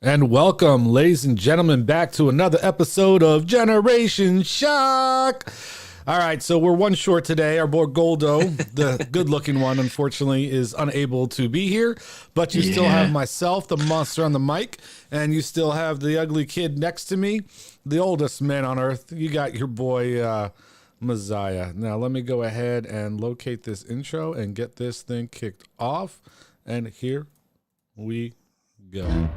And welcome, ladies and gentlemen, back to another episode of Generation Shock. All right, so we're one short today. Our boy Goldo, the good-looking one, unfortunately, is unable to be here. But you still have myself, the monster on the mic, and you still have the ugly kid next to me, the oldest man on earth. You got your boy Messiah. Now, let me go ahead and locate this intro and get this thing kicked off. And here we go.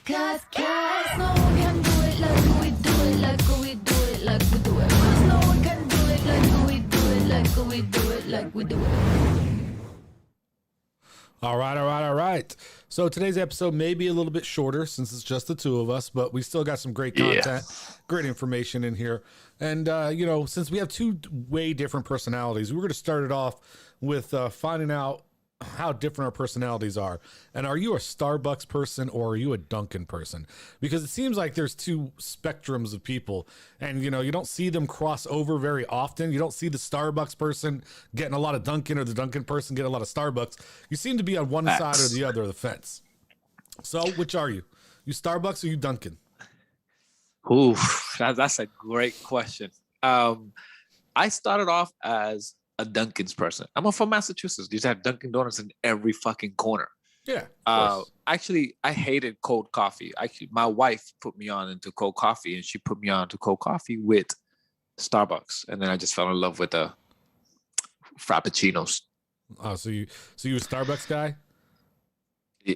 Cause no one can do it like we do it, like we do it, like we do it. Cause no one can do it like we do it, like we do it, like we do it. All right. So today's episode may be a little bit shorter since it's just the two of us, but we still got some great content, great information in here. And, since we have two way different personalities, we're going to start it off with finding out how different our personalities are. And are you a Starbucks person or are you a Dunkin person? Because it seems like there's two spectrums of people, and you don't see them cross over very often. You don't see the Starbucks person getting a lot of Dunkin' or the Dunkin' person getting a lot of Starbucks. You seem to be on one side or the other of the fence. So which are you? You Starbucks or you Dunkin'? Ooh, that's a great question. I started off as a Dunkin's person. I'm from Massachusetts. These have Dunkin' Donuts in every fucking corner. Yeah. Actually, I hated cold coffee. Actually, my wife put me on into cold coffee, and she put me on to cold coffee with Starbucks, and then I just fell in love with the Frappuccinos. Oh, so you a Starbucks guy?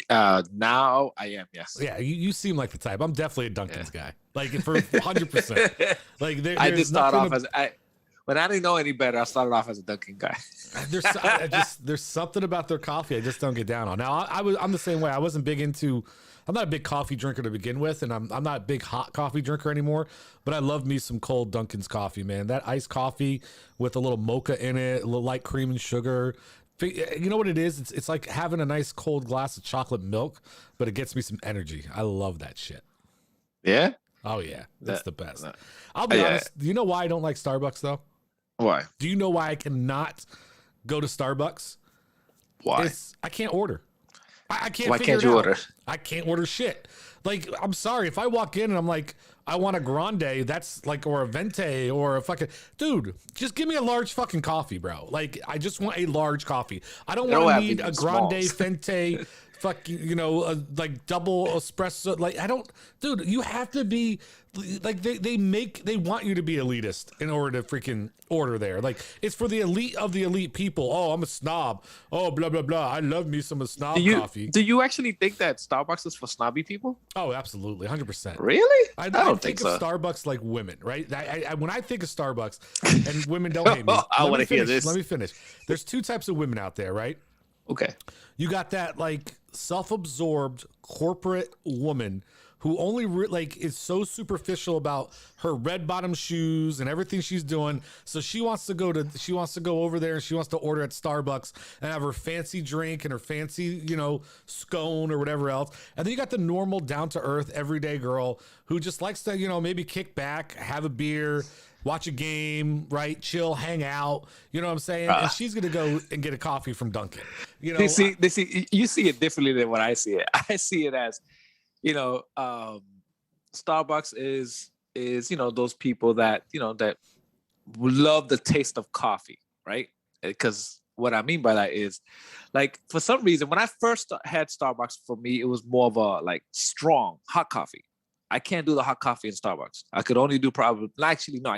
Now I am, yes. Yeah, you seem like the type. I'm definitely a Dunkin's guy. Like for 100%. Like I did start off as when I didn't know any better, I started off as a Dunkin' guy. There's something about their coffee I just don't get down on. Now I'm the same way. I'm not a big coffee drinker to begin with, and I'm not a big hot coffee drinker anymore. But I love me some cold Dunkin's coffee, man. That iced coffee with a little mocha in it, a little light cream and sugar. You know what it is? It's like having a nice cold glass of chocolate milk, but it gets me some energy. I love that shit. Yeah? Oh yeah, that's the best. I'll be honest. Do you know why I don't like Starbucks though? Why? Do you know why I cannot go to Starbucks? Why? I can't order. I can't. Why can't you order? I can't order shit. Like, I'm sorry if I walk in and I'm like, I want a grande. That's like, or a venti or a fucking dude. Just give me a large fucking coffee, bro. Like, I just want a large coffee. I don't want to need a grande, venti. Fucking, like double espresso. Like, dude, you have to be like, they want you to be elitist in order to freaking order there. Like, it's for the elite of the elite people. Oh, I'm a snob. Oh, blah, blah, blah. I love me some snob coffee. Do you actually think that Starbucks is for snobby people? Oh, absolutely. 100%. Really? I don't think so. Of Starbucks like women, right? When I think of Starbucks, and women don't hate me. I want to hear this. Let me finish. There's two types of women out there, right? Okay. You got that like self-absorbed corporate woman who only is so superficial about her red bottom shoes and everything she's doing. So she wants to go over there and she wants to order at Starbucks and have her fancy drink and her fancy, scone or whatever else. And then you got the normal down to earth everyday girl who just likes to, maybe kick back, have a beer, watch a game, right? Chill, hang out. You know what I'm saying? And she's gonna go and get a coffee from Dunkin'. You see it differently than what I see it. I see it as, Starbucks is those people that that love the taste of coffee, right? Because what I mean by that is, like, for some reason, when I first had Starbucks, for me it was more of a like strong hot coffee. I can't do the hot coffee in Starbucks. I could only do I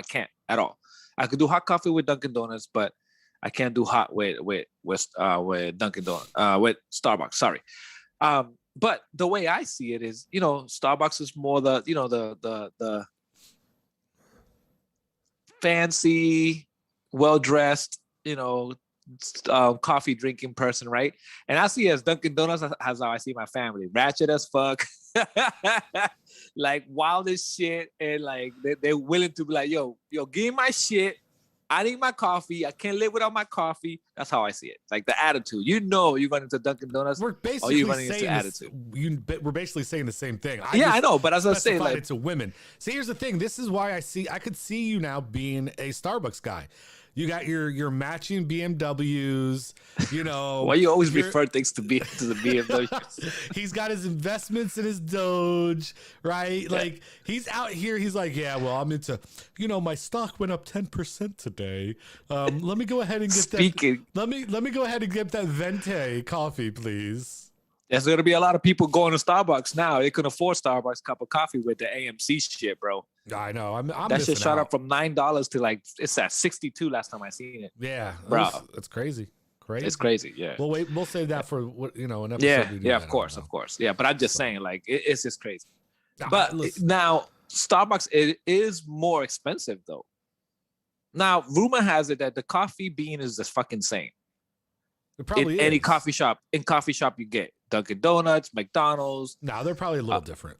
can't at all. I could do hot coffee with Dunkin' Donuts, but I can't do hot with Dunkin' Donuts, with Starbucks. Sorry. But the way I see it is, Starbucks is more the fancy, well-dressed, coffee drinking person, right? And I see it as Dunkin' Donuts as how I see my family, ratchet as fuck, like wild as shit, and like they're willing to be like, yo, give me my shit. I need my coffee. I can't live without my coffee. That's how I see it. Like the attitude. You're running to Dunkin' Donuts. We're basically you're running into attitude. We're basically saying the same thing. I know, but as I was saying, like, it's a women. See, here's the thing. This is why I could see you now being a Starbucks guy. You got your matching BMWs. You know, Why you always refer things to the BMW? He's got his investments in his Doge, right? Yeah. Like he's out here. He's like, yeah, well, I'm into. You know, my stock went up 10% today. Let me go ahead and get Speaking. that. Let me go ahead and get that Venti coffee, please. There's gonna be a lot of people going to Starbucks now. They can afford Starbucks cup of coffee with the AMC shit, bro. I know. I'm that shit shot up from $9 to like it's at 62 last time I seen it. Yeah, bro, it's crazy. Crazy. It's crazy. Yeah. Well, wait. We'll save that for what an episode. Yeah. Of course. Yeah, but I'm just saying, like, it's just crazy. But now Starbucks it is more expensive though. Now, rumor has it that the coffee bean is just fucking insane. It probably in is. Any coffee shop you get Dunkin' Donuts, McDonald's. No, they're probably a little different.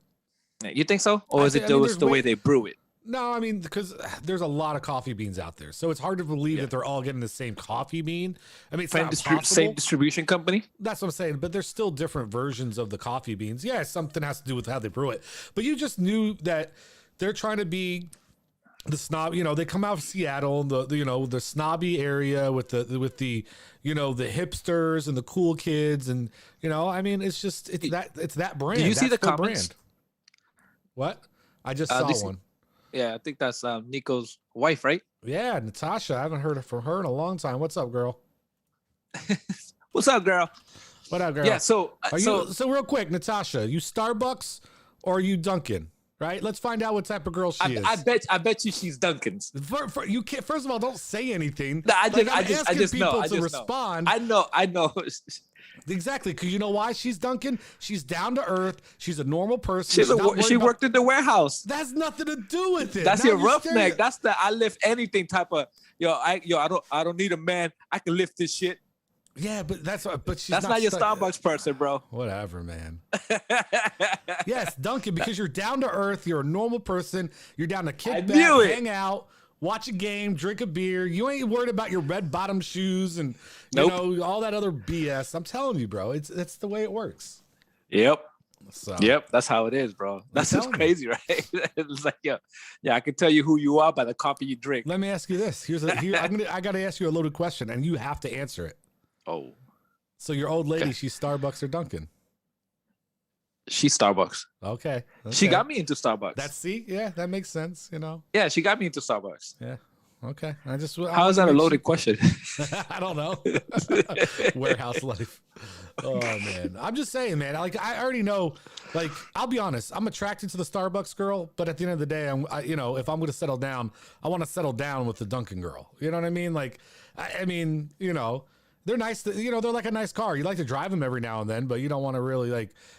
You think so, or is it just the way they brew it? No, I mean, because there's a lot of coffee beans out there, so it's hard to believe that they're all getting the same coffee bean. I mean, it's Same distribution company. That's what I'm saying, but there's still different versions of the coffee beans. Yeah, something has to do with how they brew it, but you just knew that they're trying to be the snob. You know, they come out of Seattle, the snobby area with the the hipsters and the cool kids, and I mean, it's that brand. Do you see the comments? Brand. What? I just saw one. Yeah, I think that's Nico's wife, right? Yeah, Natasha. I haven't heard from her in a long time. What's up, girl? What's up, girl? What up, girl? Yeah, so real quick, Natasha, you Starbucks or you Dunkin'? Right? Let's find out what type of girl she is. I bet you she's Dunkin's. You can't. First of all, don't say anything. No, I just know. Respond. I know. Exactly, because you know why she's Dunkin'? She's down to earth. She's a normal person. She worked in the warehouse. That's nothing to do with it. That's your roughneck. That's the I lift anything type of I don't need a man. I can lift this shit. Yeah, but that's not your Starbucks person, bro. Whatever, man. Yes, Dunkin', because you're down to earth. You're a normal person. You're down to kick back, hang out, watch a game, drink a beer. You ain't worried about your red bottom shoes and all that other BS. I'm telling you, bro. It's the way it works. Yep. So. Yep, that's how it is, bro. That's just crazy, right? It's like, yeah, I can tell you who you are by the coffee you drink. Let me ask you this. I got to ask you a loaded question, and you have to answer it. Oh. So your old lady, she's Starbucks or Dunkin'? She's Starbucks. Okay. She got me into Starbucks. Yeah, that makes sense, Yeah, she got me into Starbucks. Yeah. Okay. How is that a loaded question? I don't know. Warehouse life. Oh man. I'm just saying, man. Like I already know, like, I'll be honest, I'm attracted to the Starbucks girl, but at the end of the day, if I'm gonna settle down, I want to settle down with the Dunkin' girl. You know what I mean? Like, I mean, they're nice. They're like a nice car. You like to drive them every now and then, but you don't want to really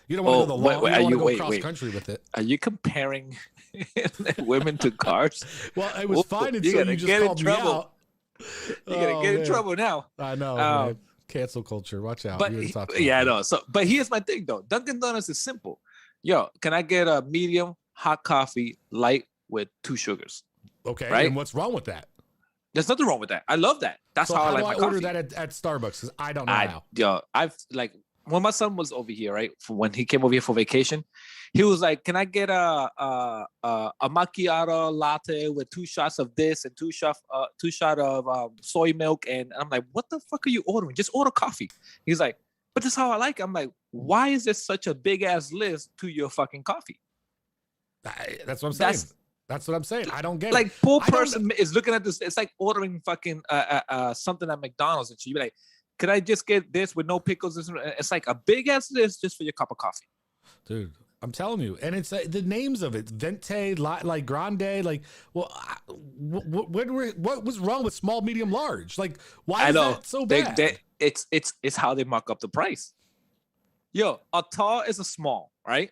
you don't want to go the long. You don't want to go cross country with it. Are you comparing women to cars? Well, it was fine until you just called me out. You're gonna get in trouble now. I know. Man. Cancel culture. Watch out. But I know. So, but here's my thing though. Dunkin' Donuts is simple. Yo, can I get a medium hot coffee light with 2 sugars? Okay. Right? And what's wrong with that? There's nothing wrong with that. I love that. That's how I like my coffee. Order that at Starbucks because I don't know how. Yo, I've like when my son was over here, right? When he came over here for vacation, he was like, "Can I get a macchiato latte with 2 shots of this and 2 shot of soy milk?" And I'm like, "What the fuck are you ordering? Just order coffee." He's like, "But that's how I like it." I'm like, "Why is there such a big ass list to your fucking coffee?" That's what I'm saying. That's what I'm saying. I don't get it. Like, poor person is looking at this. It's like ordering fucking something at McDonald's and you be like, "Could I just get this with no pickles?" It's like a big ass list just for your cup of coffee. Dude, I'm telling you. And it's the names of it. Venti, like Grande, like, well, what was wrong with small, medium, large? Like, why is that so bad? It's how they mark up the price. Yo, a tall is a small, right?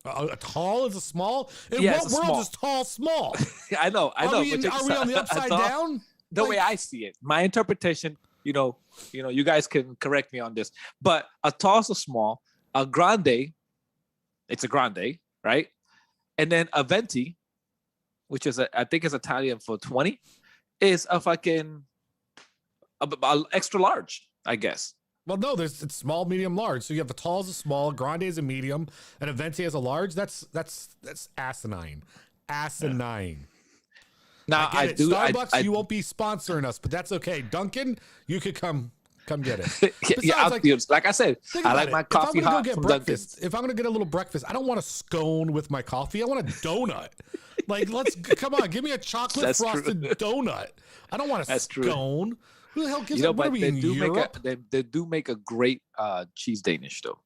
A tall is a small? In what world small. Is tall small? I know. Are we on the upside down? The way I see it, my interpretation, you guys can correct me on this, but a tall is a small, a grande, it's a grande, right? And then a venti, which is I think is Italian for 20, is a fucking a extra large, I guess. Well, no, it's small, medium, large. So you have a tall as a small, a grande as a medium, and a venti as a large. That's asinine. Asinine. Now I get it. Starbucks, I you won't be sponsoring us, but that's okay. Dunkin, you could come get it. yeah, Besides, like I said, think I about like it. my coffee If I'm gonna hot go get from breakfast, Dunkin's. if I'm gonna get a little breakfast, I don't want a scone with my coffee. I want a donut. Like, come on, give me a chocolate That's frosted true. donut. I don't want a That's true. scone. Who the hell gives You know, what are but we they in do Europe? they do make a great cheese Danish though.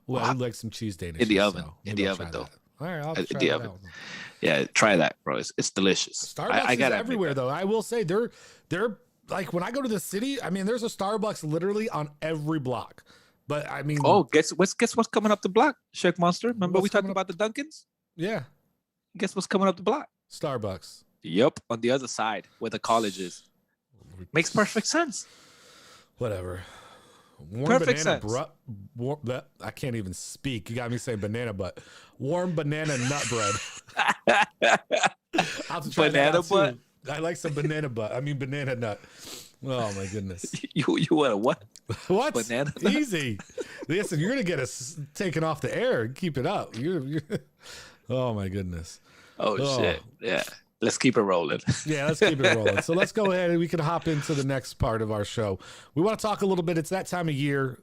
Well, I like some cheese Danish In the oven. So In maybe the I'll oven, try though. that. All right, I'll In try the that oven. out. Yeah, try that, bro. It's delicious. Starbucks I is gotta admit everywhere, that. though. I will say they're like when I go to the city. I mean, there's a Starbucks literally on every block. But I mean, Oh, guess what's coming up the block? Shake Monster. Remember What's we talked coming up? about the Dunkins? yeah, Guess what's coming up the block? Starbucks. Yep, on the other side where the college is. Makes perfect sense. Whatever. Warm Perfect banana sense. I can't even speak. You got me saying banana butt. Warm banana nut bread. I'll have to try Banana that out butt? too. I like some banana butt. I mean banana nut. Oh my goodness. You want a what? What? Banana nut? Easy. Listen, you're gonna get us taken off the air. Keep it up. You're oh my goodness. Oh shit. Yeah. Let's keep it rolling. Yeah, let's keep it rolling. So let's go ahead and we can hop into the next part of our show. We want to talk a little bit. It's that time of year.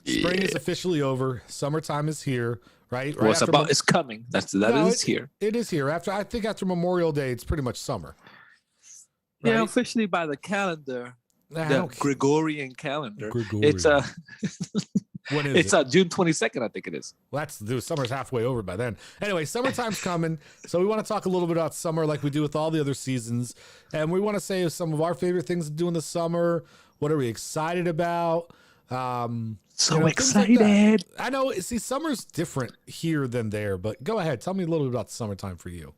Spring is officially over. Summertime is here, right? Well, after it's coming. That No, is here. It is here. I think after Memorial Day, it's pretty much summer. Yeah, Right? officially by the calendar, I the don't- Gregorian calendar. Gregorian. It's When is it? June 22nd, I think it is. Well, the summer's halfway over by then. Anyway, summertime's coming, so we want to talk a little bit about summer, like we do with all the other seasons, and we want to say some of our favorite things to do in the summer. What are we excited about? So things like excited. that. I know. See, summer's different here than there, but go ahead. Tell me a little bit about summertime for you.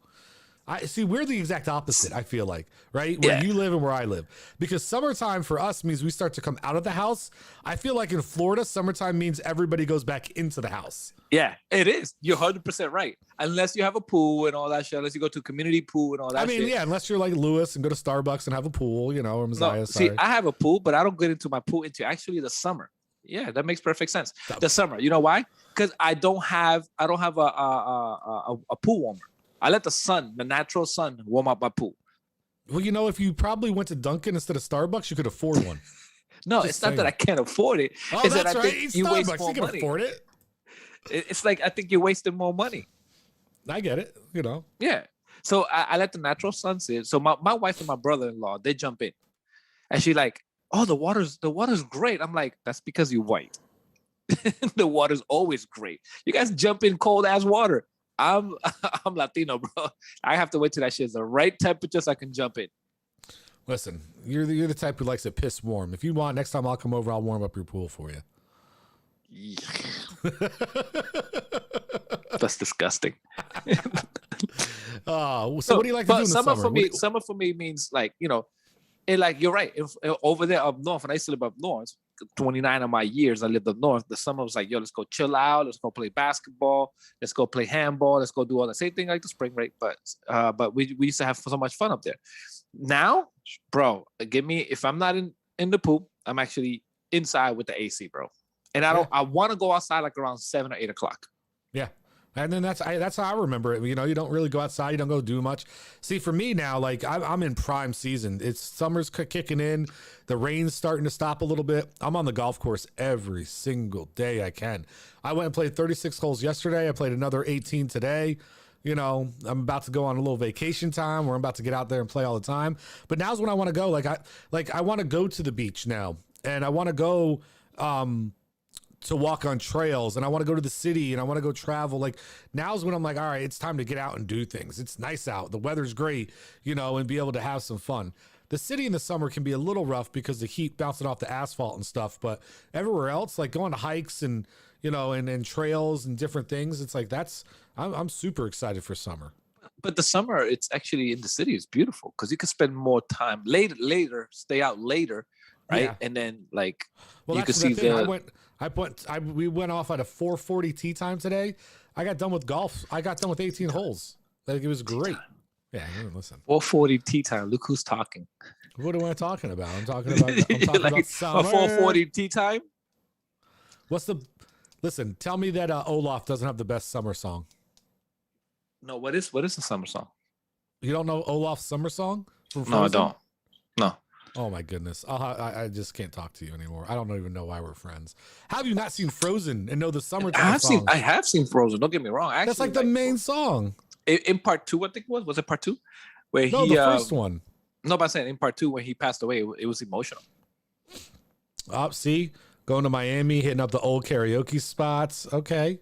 I see. We're the exact opposite. I feel like, right? Where Yeah. you live and where I live, because summertime for us means we start to come out of the house. I feel like in Florida, summertime means everybody goes back into the house. Yeah, it is. You're 100% right. Unless you have a pool and all that shit. Unless you go to a community pool and all that I mean, shit. yeah, unless you're like Lewis and go to Starbucks and have a pool, you know, or Messiah. No, sorry. see, I have a pool, but I don't get into my pool into actually the summer. Yeah, that makes perfect sense. That- The summer. You know why? Because I don't have a pool warmer. I let the sun, the natural sun, warm up my pool. Well, you know, if you probably went to Dunkin' instead of Starbucks, you could afford one. No, Just it's not that saying. I can't afford it. Oh, It's that that's I right. think It's you waste Starbucks. more You can money. afford it. It's like I think you're wasting more money. I get it. You know. Yeah. So I let the natural sun sit. So my wife and my brother-in-law, they jump in. And she like, oh, the water's great. I'm like, that's because you're white. The water's always great. You guys jump in cold ass water. I'm Latino, bro. I have to wait till that shit's the right temperature so I can jump in. Listen, you're the type who likes it piss warm. If you want, next time I'll come over, I'll warm up your pool for you. That's disgusting. Oh, so what do you like to do in the summer? For me, summer for me means like, you know, it like you're right. If over there up north, and I used to live up north, 29 of my years I lived up north. The summer was like, yo, let's go chill out, let's go play basketball, let's go play handball, let's go do all the same thing like the spring break. But we used to have so much fun up there. Now, bro, if I'm not in the pool, I'm actually inside with the AC, bro. And I want to go outside like around 7 or 8 o'clock. Yeah. And then that's how I remember it. You know, you don't really go outside. You don't go do much. See, for me now, like I'm in prime season. It's summer's kicking in. The rain's starting to stop a little bit. I'm on the golf course every single day I can. I went and played 36 holes yesterday. I played another 18 today. You know, I'm about to go on a little vacation time where I'm about to get out there and play all the time. But now's when I want to go. I want to go to the beach now, and I want to go to walk on trails, and I want to go to the city, and I want to go travel. Like now's when I'm like, all right, it's time to get out and do things. It's nice out. The weather's great, you know, and be able to have some fun. The city in the summer can be a little rough because the heat bouncing off the asphalt and stuff, but everywhere else, like going to hikes and, you know, and trails and different things, it's like I'm super excited for summer. But the summer, it's actually in the city is beautiful because you can spend more time later, stay out later, right? Yeah. And then like Well, you can that's see the thing. We went off at a 4:40 tee time today. I got done with golf. I got done with 18 holes. Like it was great. Yeah, listen. 4:40 tea time. Look who's talking. What am I talking about? I'm talking about Like summer. a 4:40 tea time. Listen, tell me that Olaf doesn't have the best summer song. No, what is the summer song? You don't know Olaf's summer song from Frozen? No, I don't. No. Oh my goodness. I just can't talk to you anymore. I don't even know why we're friends. How have you not seen Frozen and know the summertime song? I have seen Frozen. Don't get me wrong. That's like the main song. In part 2, I think it was. Was it part 2? Where No, he the first one. No, but I'm saying in part 2 when he passed away, it was emotional. See, going to Miami, hitting up the old karaoke spots. Okay,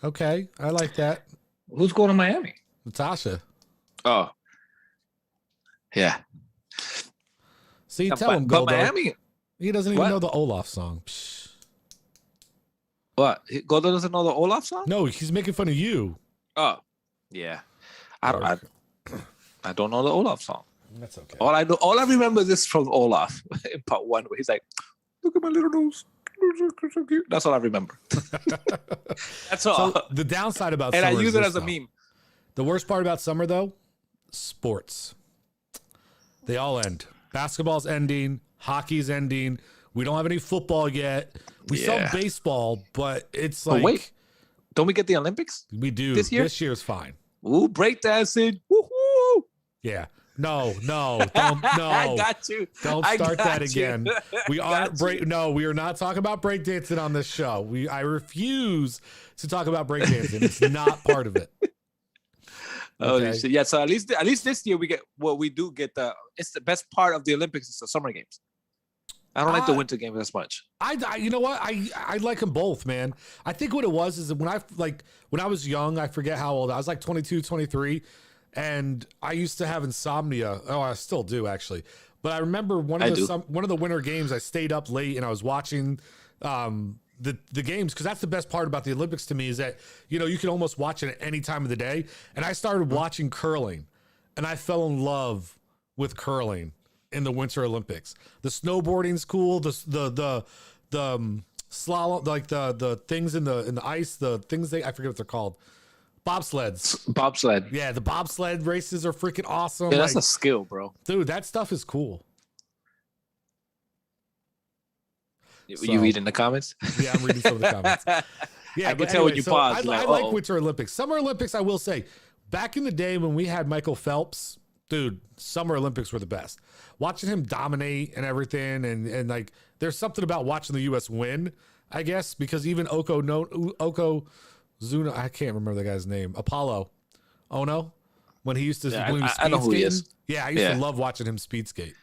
I like that. Who's going to Miami? Natasha. Oh, yeah. See, tell him, Goldo. But Miami, he doesn't even know the Olaf song. Psh. What? Goldo doesn't know the Olaf song? No, he's making fun of you. Oh, yeah. I don't know the Olaf song. That's okay. All I remember is from Olaf in part 1, where he's like, "Look at my little nose." That's all I remember. That's all. So the downside about and summer I use it as a though. meme. The worst part about summer, though, sports. They all end. Basketball's ending. Hockey's ending. We don't have any football yet. We saw baseball, but it's like. But wait, don't we get the Olympics? We do. This year? This year's fine. Ooh, breakdancing. Woohoo! Yeah. No, don't, no. I got you. Don't I start got that you. again. We aren't No, we are not talking about breakdancing on this show. I refuse to talk about breakdancing. It's not part of it. Okay. So, yeah. So at least this year we get it's the best part of the Olympics is the summer games. I don't like the winter games as much. I you know what? I like them both, man. I think what it was is that when I was young, I forget how old I was, like 22, 23, and I used to have insomnia. Oh, I still do actually. But I remember one of the winter games, I stayed up late and I was watching the games, because that's the best part about the Olympics to me, is that, you know, you can almost watch it at any time of the day. And I started watching curling, and I fell in love with curling in the Winter Olympics. The snowboarding's cool. The slalom, like the things in the ice, the things I forget what they're called. Bobsleds. Bobsled. Yeah, the bobsled races are freaking awesome. Yeah, that's a skill, bro. Dude, that stuff is cool. You reading the comments? Yeah, I'm reading some of the comments. Yeah, I can tell when you pause. I like Winter Olympics. Summer Olympics, I will say, back in the day when we had Michael Phelps, dude, Summer Olympics were the best. Watching him dominate and everything, and like, there's something about watching the U.S. win, I guess, because even Oko Zuna, I can't remember the guy's name, Apollo Ono, when he used to when he was I know who he is. Yeah, I used to love watching him speed skate.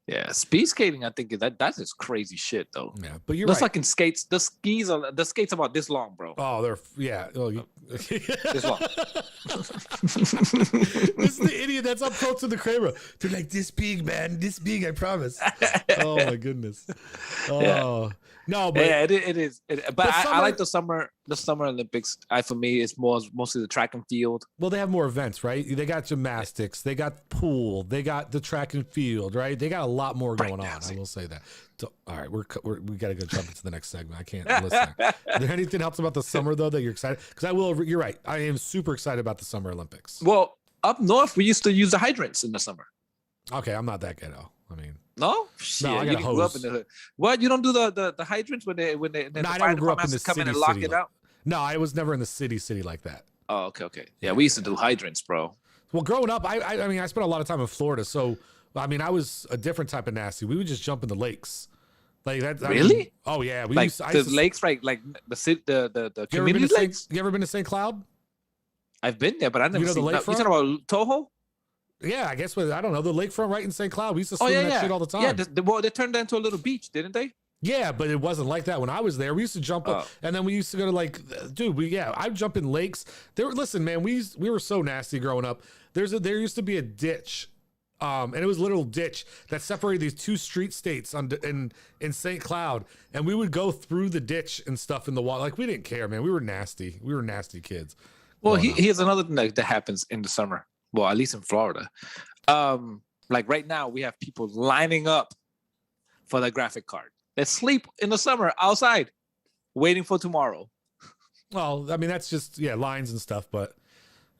Yeah, speed skating. I think that's just crazy shit, though. Yeah, but you're those right. fucking skates. The skates about this long, bro. Oh, they're This long. This is the idiot that's up close to the camera. They're like this big, man. This big, I promise. Oh my goodness. Oh Yeah. no, but yeah, it is. But I like the Summer Olympics. For me, it's mostly the track and field. well, they have more events, right? They got gymnastics, they got pool, they got the track and field, right? They got a lot more going on. I will say that. So, all right, we got to go jump into the next segment. I can't listen. Is there anything else about the summer though that you're excited? Because you're right. I am super excited about the Summer Olympics. Well, up north, we used to use the hydrants in the summer. Okay, I'm not that ghetto. I mean, no, shit, I got you a grew up hose. in the hood. What, you don't do the hydrants when the No, I fire never grew up department in the has to come in and city, lock city it like- out? No, I was never in the city like that. Oh, okay. Yeah, we used to do hydrants, bro. Well, growing up, I mean, I spent a lot of time in Florida, so I mean, I was a different type of nasty. We would just jump in the lakes, like that. Really? Oh yeah, we Like used the lakes, right? Like the community lakes. You ever been to St. Cloud? I've been there, but I never know the seen. You lakefront? talking about Toho? Yeah, I guess I don't know, the lakefront right in St. Cloud. We used to Oh swim yeah, in that yeah. shit all the time. Yeah, well, they turned that into a little beach, didn't they? Yeah, but it wasn't like that when I was there. We used to jump up, and then we used to go to like, dude, I'd jump in lakes. Listen, man, we were so nasty growing up. There used to be a ditch, and it was a little ditch that separated these two street states in St. Cloud, and we would go through the ditch and stuff in the water. Like, we didn't care, man. We were nasty. We were nasty kids. Well, here's another thing that happens in the summer. Well, at least in Florida. Like right now, we have people lining up for the graphic card. They sleep in the summer outside, waiting for tomorrow. Well, I mean, that's just lines and stuff, but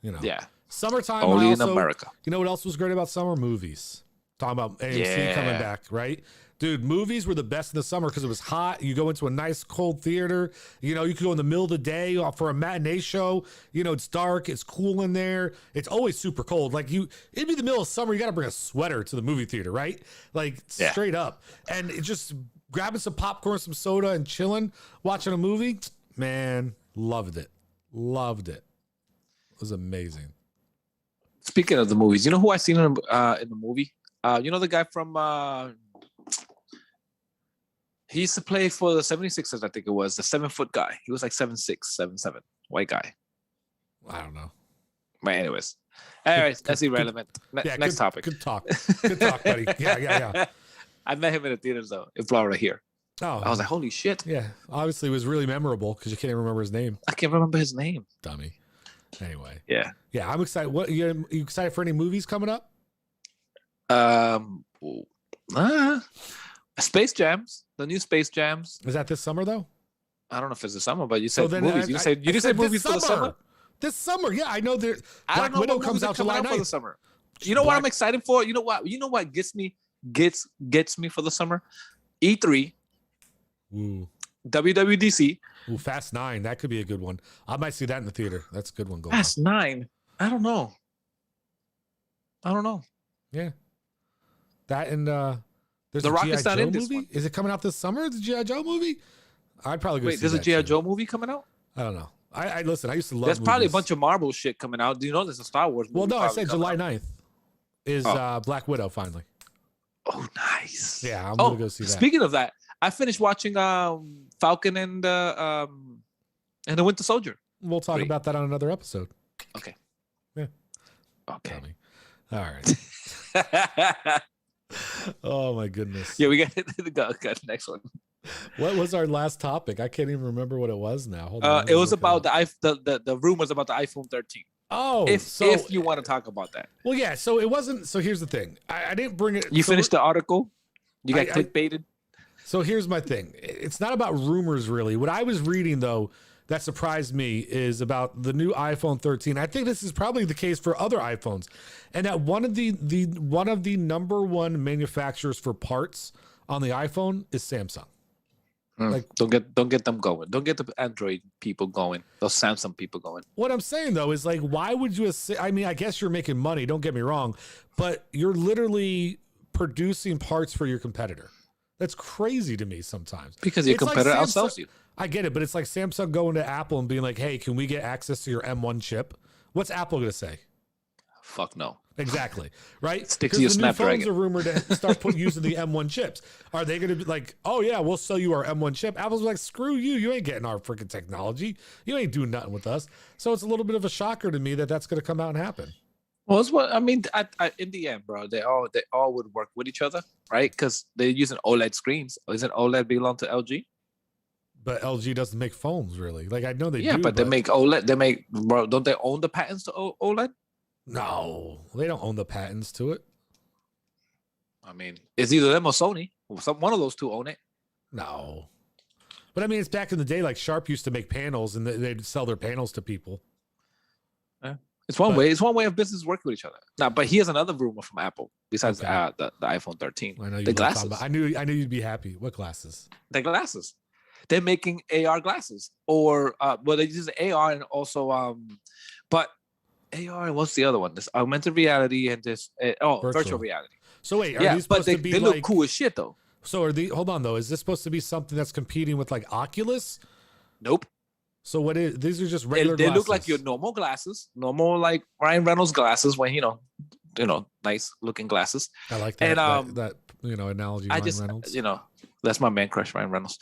you know, Yeah, summertime. only in America. You know what else was great about summer? Movies. talking about AMC coming back, right? Dude, movies were the best in the summer because it was hot. You go into a nice cold theater. You know, you could go in the middle of the day for a matinee show. You know, it's dark. It's cool in there. It's always super cold. Like it'd be the middle of summer. You got to bring a sweater to the movie theater, right? Like straight up. And it just grabbing some popcorn, some soda and chilling, watching a movie. Man, loved it. Loved it. It was amazing. Speaking of the movies, you know who I seen in the movie? You know the guy from... he used to play for the 76ers, I think it was. The 7-foot guy. He was like 7'6", 7'7", white guy. I don't know. But anyways. All right, that's irrelevant. Next topic. Good talk. Good talk, buddy. Yeah. I met him in the theaters, though, in Florida here. Oh. I was like, holy shit. Yeah. Obviously, it was really memorable because you can't even remember his name. I can't remember his name. Dummy. Anyway. Yeah. Yeah, I'm excited. What you excited for any movies coming up? Space Jams. The new Space Jams. Is that this summer, though? I don't know if it's the summer, but you said then movies. You didn't say movies for the summer? This summer, yeah. I know there. Black Widow comes out July 9th. for the summer. You know what I'm excited for? You know what gets me for the summer? E3. Ooh. WWDC. Ooh, Fast 9. That could be a good one. I might see that in the theater. That's a good one. Fast 9. I don't know. Yeah. That and there's The a Rocket's G.I. not Joe in this movie. one. Is it coming out this summer? The G.I. Joe movie? I'd probably go. Wait, there's a G.I. Joe movie coming out? I don't know. I listen. I used to love. There's probably a movies. bunch of Marvel shit coming out. Do you know there's a Star Wars movie? Well, no, I probably said coming July out? 9th is Black Widow finally. Oh, nice. Yeah, I'm gonna go see that. Speaking of that, I finished watching Falcon and the Winter Soldier. We'll talk about that on another episode. Okay. Yeah. Okay. Tommy. All right. Oh my goodness. Yeah, we got the next one. What was our last topic? I can't even remember what it was now. Hold on. It was about the rumors about the iPhone 13. Oh, if you want to talk about that. Well, yeah. So it wasn't. So here's the thing. I didn't bring it. You finished the article. You got clickbaited. So here's my thing. It's not about rumors really. What I was reading though that surprised me is about the new iPhone 13. I think this is probably the case for other iPhones, and that one of the number one manufacturers for parts on the iPhone is Samsung. Like, don't get them going. Don't get the Android people going. Those Samsung people going. What I'm saying though is like, why would you? I mean, I guess you're making money. Don't get me wrong, but you're literally producing parts for your competitor. That's crazy to me sometimes. Because your competitor outsells you. I get it, but it's like Samsung going to Apple and being like, "Hey, can we get access to your M1 chip?" What's Apple going to say? Fuck no. Exactly. Right? Stick to your Snapdragon. Phones are rumored to start using the M1 chips. Are they going to be like, "Oh yeah, we'll sell you our M1 chip"? Apple's like, "Screw you! You ain't getting our freaking technology. You ain't doing nothing with us." So it's a little bit of a shocker to me that that's going to come out and happen. Well, it's what I mean. In the end, bro, they all would work with each other, right? Because they're using OLED screens. Isn't OLED belong to LG? But LG doesn't make phones, really. Like I know they do. Yeah, but they make OLED. Bro, don't they own the patents to OLED? No, they don't own the patents to it. I mean, it's either them or Sony. One of those two own it. No, but I mean, it's back in the day. Like Sharp used to make panels, and they'd sell their panels to people. It's one way. It's one way of business working with each other. Now, but here's another rumor from Apple. Besides the iPhone 13, I know the glasses. I knew you'd be happy. What glasses? The glasses. They're making AR glasses, or well, they use AR and also but AR and what's the other one? This augmented reality and this virtual reality. So wait, are these supposed to be they look cool as shit though. So are the hold on though? Is this supposed to be something that's competing with like Oculus? Nope. So what is these are just regular they glasses. Look like your normal glasses, normal like Ryan Reynolds glasses when you know, nice looking glasses. I like that. And that analogy. Ryan Reynolds. That's my man crush, Ryan Reynolds.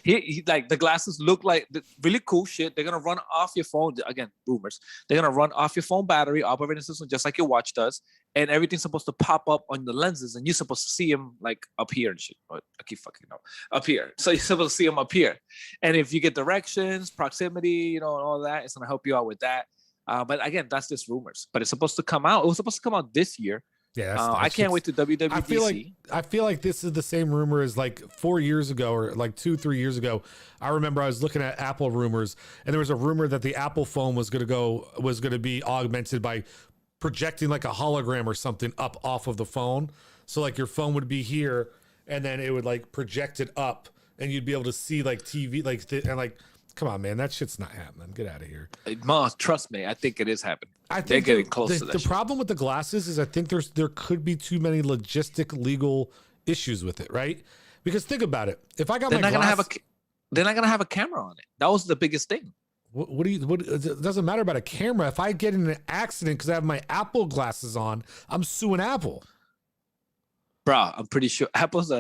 He like the glasses look like really cool shit. They're gonna run off your phone. Again, rumors. They're gonna run off your phone battery, operating system, just like your watch does, and everything's supposed to pop up on the lenses, and you're supposed to see them like up here and shit. I keep fucking up here. So you're supposed to see them up here, and if you get directions, proximity, and all that, it's gonna help you out with that. But again, that's just rumors. But it's supposed to come out. It was supposed to come out this year. Yeah, I can't wait to WWDC. I feel like this is the same rumor as like 4 years ago or like 2-3 years ago. I remember I was looking at Apple rumors, and there was a rumor that the Apple phone was going to be augmented by projecting like a hologram or something up off of the phone. So like your phone would be here and then it would like project it up and you'd be able to see like TV, and like, come on, man, that shit's not happening. Get out of here. Ma, trust me, I think it is happening. I think they're getting close to that. The shit. problem with the glasses is I think there could be too many logistic legal issues with it, right? Because think about it. If I got They're my not glass, they're not gonna have a camera on it. That was the biggest thing. what it doesn't matter about a camera. If I get in an accident because I have my Apple glasses on, I'm suing Apple. Bro, I'm pretty sure Apple's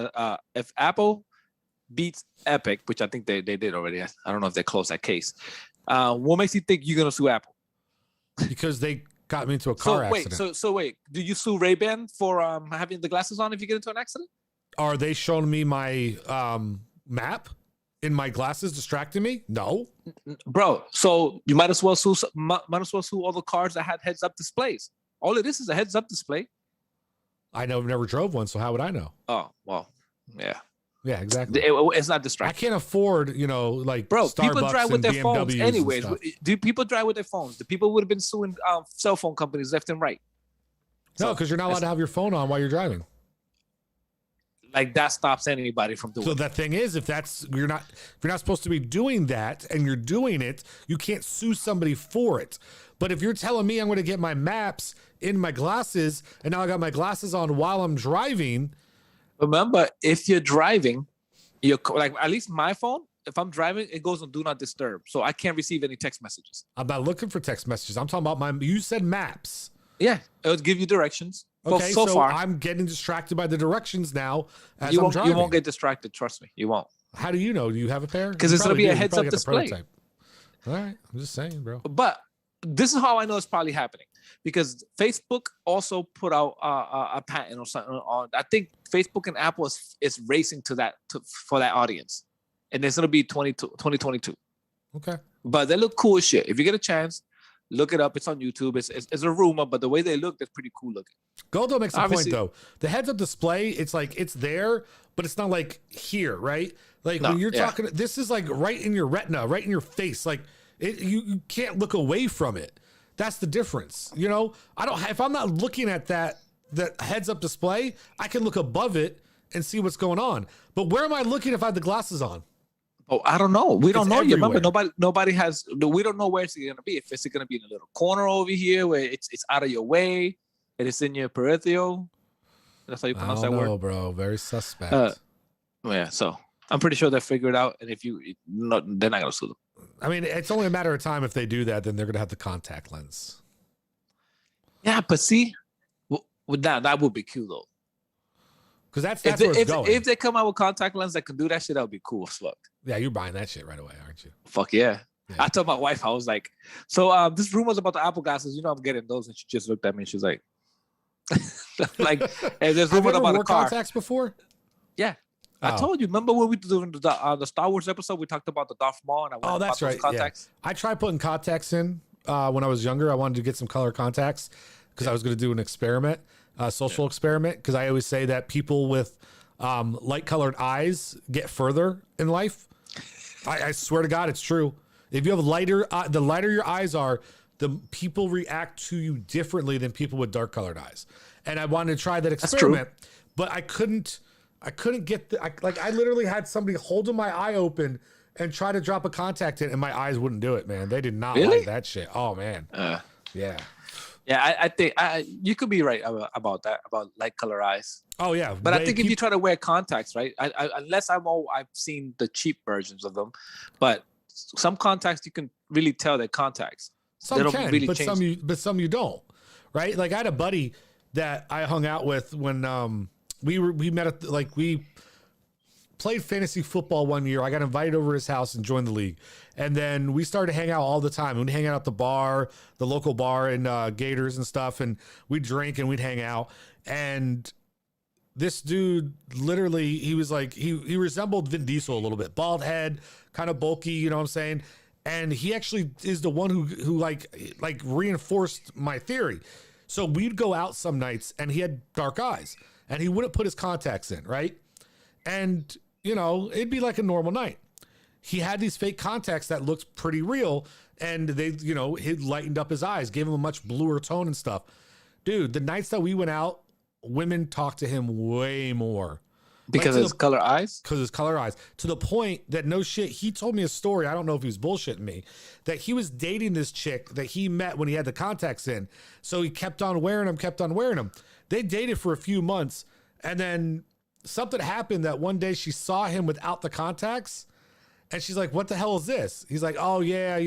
if Apple beats Epic, which I think they did already. I don't know if they closed that case. What makes you think you're gonna sue Apple? Because they got me into a car accident. So wait, do you sue Ray-Ban for having the glasses on if you get into an accident? Are they showing me my map in my glasses distracting me? No. Bro, so you might as well sue all the cars that had heads-up displays. All it is a heads-up display. I never drove one, so how would I know? Oh, well, yeah. Yeah, exactly. It's not I distracting. can't afford, like, Bro, Starbucks people drive with and their phones BMWs anyways. and stuff. Do people drive with their phones? The people would have been suing cell phone companies left and right. No, because you're not allowed to have your phone on while you're driving. Like that stops anybody from doing So it. that thing is, if you're not supposed to be doing that and you're doing it, you can't sue somebody for it. But if you're telling me I'm going to get my maps in my glasses and now I got my glasses on while I'm driving. Remember, if you're driving, you're like, at least my phone, if I'm driving, it goes on do not disturb. So I can't receive any text messages. I'm not looking for text messages. I'm talking about you said maps. Yeah, it would give you directions. Okay, so far, I'm getting distracted by the directions now as you I'm won't, driving. you won't get distracted. Trust me, you won't. How do you know? Do you have a pair? Because it's going to be a heads-up display. All right, I'm just saying, bro. But this is how I know it's probably happening. Because Facebook also put out a patent or something on. I think Facebook and Apple is racing for that audience. And it's going to be 2022. Okay. But they look cool as shit. If you get a chance, look it up. It's on YouTube. It's a rumor, but the way they look, they're pretty cool looking. Goldo makes a Obviously- point, though. The heads-up display, it's like it's there, but it's not like here, right? Like No, when you're yeah. talking, this is like right in your retina, right in your face. Like you can't look away from it. That's the difference. If I'm not looking at that heads-up display, I can look above it and see what's going on. But where am I looking if I have the glasses on? Oh, I don't know. We don't It's know yet. Remember, everywhere. nobody has. We don't know where it's going to be. If it's going to be in a little corner over here where it's out of your way, and it's in your peripheral. That's how you I pronounce don't that know, word. bro. Very suspect. Yeah. So I'm pretty sure they figured it out. And if they're not going to sue them. I mean, it's only a matter of time if they do that, then they're going to have the contact lens. Yeah, but see, that would be cool though. Because that's where it's going. If they come out with contact lens that can do that shit, that would be cool as fuck. Yeah, you're buying that shit right away, aren't you? Fuck yeah. Yeah. I told my wife, I was like, so this rumors about the Apple glasses, I'm getting those. And she just looked at me and she's like, like, hey, there's Have you rumors ever about a worn car. contacts before? Yeah. Oh. I told you, remember when we did the Star Wars episode, we talked about the Darth Maul and I went Oh, that's about right. those contacts. Yeah. I tried putting contacts in when I was younger. I wanted to get some color contacts because I was going to do an experiment, social experiment. Because I always say that people with light colored eyes get further in life. I swear to God, it's true. If you have the lighter your eyes are, the people react to you differently than people with dark colored eyes. And I wanted to try that experiment, but I couldn't get I literally had somebody holding my eye open and try to drop a contact in, and my eyes wouldn't do it, man. They did not Really? like that shit. Oh man. Yeah. Yeah, I think you could be right about that, about light color eyes. Oh yeah. But I think if you try to wear contacts, right? Unless I've seen the cheap versions of them, but some contacts you can really tell they're contacts. some they don't can, really but change. some you don't, right? Like I had a buddy that I hung out with when we met at we played fantasy football one year. I got invited over to his house and joined the league. And then we started to hang out all the time. We'd hang out at the bar, the local bar in Gators and stuff. And we'd drink and we'd hang out. And this dude, literally, he was like, he resembled Vin Diesel a little bit. Bald head, kind of bulky, you know what I'm saying? And he actually is the one who reinforced my theory. So we'd go out some nights and he had dark eyes and he wouldn't put his contacts in, right? And, it'd be like a normal night. He had these fake contacts that looked pretty real, and they, he lightened up his eyes, gave him a much bluer tone and stuff. Dude, the nights that we went out, women talked to him way more. Because of his color eyes? Because his color eyes. To the point that no shit, he told me a story. I don't know if he was bullshitting me. That he was dating this chick that he met when he had the contacts in. So he kept on wearing them. They dated for a few months. And then something happened that one day she saw him without the contacts. And she's like, what the hell is this? He's like, oh yeah,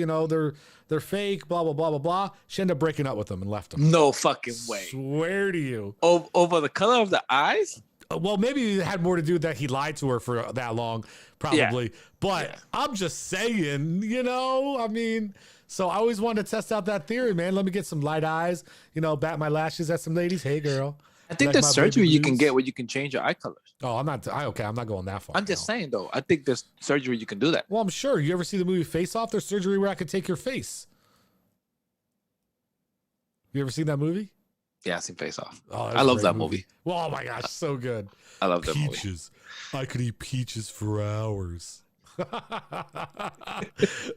they're fake, blah, blah, blah, blah, blah. She ended up breaking up with him and left him. No fucking way. Swear to you. Over the color of the eyes? Well, maybe it had more to do with that he lied to her for that long, probably. Yeah. But I'm just saying, I mean, so I always wanted to test out that theory, man. Let me get some light eyes, bat my lashes at some ladies. Hey, girl. I think there's surgery you can get where you can change your eye colors. Oh, I'm not going that far. I'm just saying, though. I think there's surgery you can do that. Well, I'm sure. You ever see the movie Face Off? There's surgery where I could take your face. You ever seen that movie? Yeah, I seen Face Off. Oh, I love that movie. Well, oh my gosh, so good. I love that movie. Peaches. I could eat peaches for hours.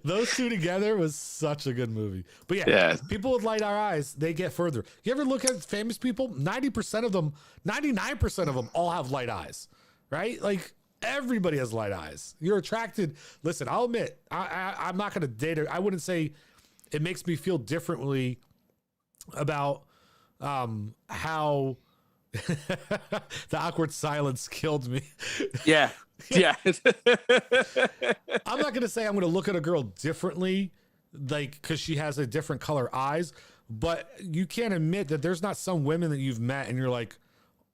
Those two together was such a good movie. But yeah, people with light eyes, they get further. You ever look at famous people? 90% of them, 99% of them all have light eyes, right? Like everybody has light eyes. You're attracted. Listen, I'll admit, I'm not going to date her. I wouldn't say it makes me feel differently about how the awkward silence killed me. Yeah. I'm not gonna say I'm gonna look at a girl differently, like because she has a different color eyes, but you can't admit that there's not some women that you've met and you're like,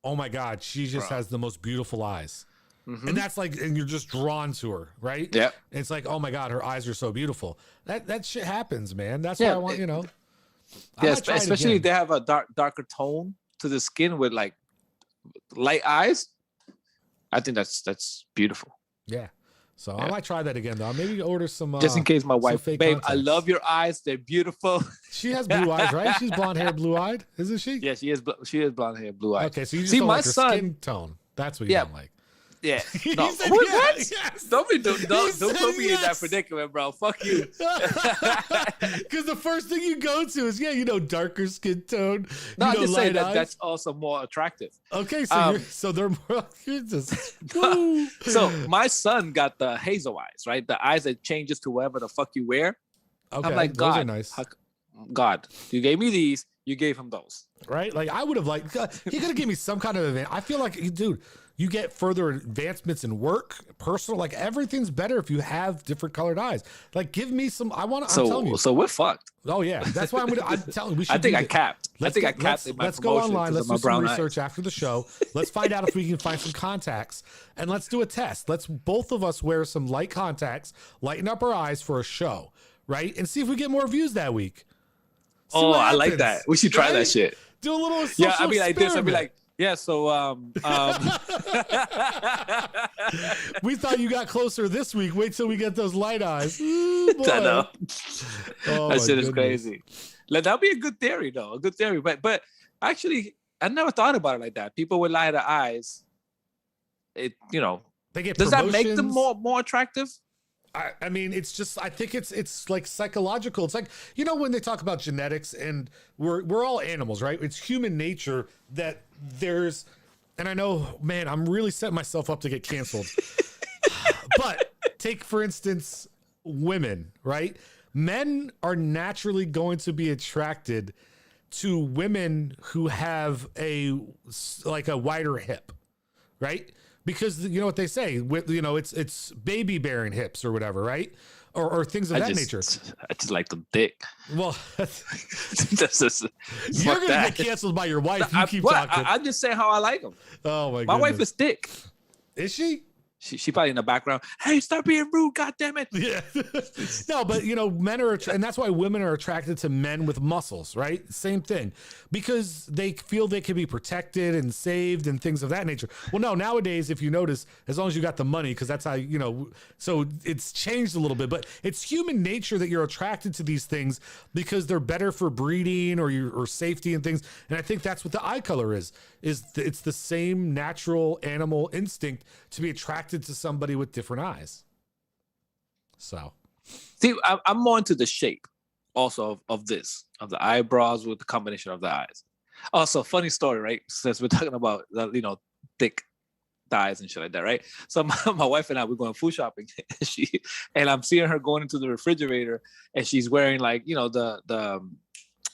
oh my god, she just has the most beautiful eyes. And that's like, and you're just drawn to her, right? Yeah. It's like, oh my god, her eyes are so beautiful. That shit happens, man. That's why I want, Yeah, especially if they have a darker tone to the skin with like light eyes. I think that's beautiful. Yeah. So I might try that again though. Maybe order some just in case my wife, babe, contacts. I love your eyes. They're beautiful. She has blue eyes, right? She's blonde hair, blue eyed, isn't she? Yeah, she is. She is blonde hair, blue eyed. Okay, so you just don't like her skin tone. That's what you don't like. Yeah. No. Said What? Yes. Don't put me in that predicament, bro. Fuck you. Because the first thing you go to is darker skin tone. No, I'm just saying that's also more attractive. Okay, so they're more. You're just, so my son got the hazel eyes, right? The eyes that changes to whatever the fuck you wear. Okay, I'm like, those God, are nice. God, you gave me these. You gave him those. Right? Like I would have liked. He could have given me some kind of event. I feel like, dude. You get further advancements in work, personal, like everything's better if you have different colored eyes. Like, give me some. I'm telling you. So we're fucked. Oh yeah, that's why I'm telling you. We should. I think I capped. Let's go online. Let's do some research after the show. Let's find out if we can find some contacts, and let's do a test. Let's both of us wear some light contacts, lighten up our eyes for a show, right? And see if we get more views that week. I like that. We should try that shit. Do a little. Yeah, I'd be like this. I'd be like. Yeah, so we thought you got closer this week. Wait till we get those light eyes. Ooh, boy. I know. That shit is crazy. Like, that'd be a good theory, though. A good theory. But actually, I never thought about it like that. People with lighter eyes, they get does that make them more attractive? I mean, it's just, I think it's like psychological. It's like, when they talk about genetics and we're all animals, right? It's human nature that and I know, man, I'm really setting myself up to get canceled. But take, for instance, women, right? Men are naturally going to be attracted to women who have a wider hip, right? Because you know what they say, it's baby bearing hips or whatever, right? Or things of that nature. I just like them thick. Well, that's just, you're gonna get canceled by your wife. You keep talking. I'm just saying how I like them. Oh my! My wife is thick. Is she? She probably in the background. Hey, stop being rude, goddammit. Yeah. No, but men are, and that's why women are attracted to men with muscles, right? Same thing, because they feel they can be protected and saved and things of that nature. Well, no, nowadays, if you notice, as long as you got the money, because that's how so it's changed a little bit. But it's human nature that you're attracted to these things because they're better for breeding or safety and things. And I think that's what the eye color is. It's the same natural animal instinct to be attracted to somebody with different eyes. So, see, I'm more into the shape also of the eyebrows with the combination of the eyes. Also, funny story, right? Since we're talking about thick thighs and shit like that, right? So my wife and I, we're going food shopping. And I'm seeing her going into the refrigerator, and she's wearing like the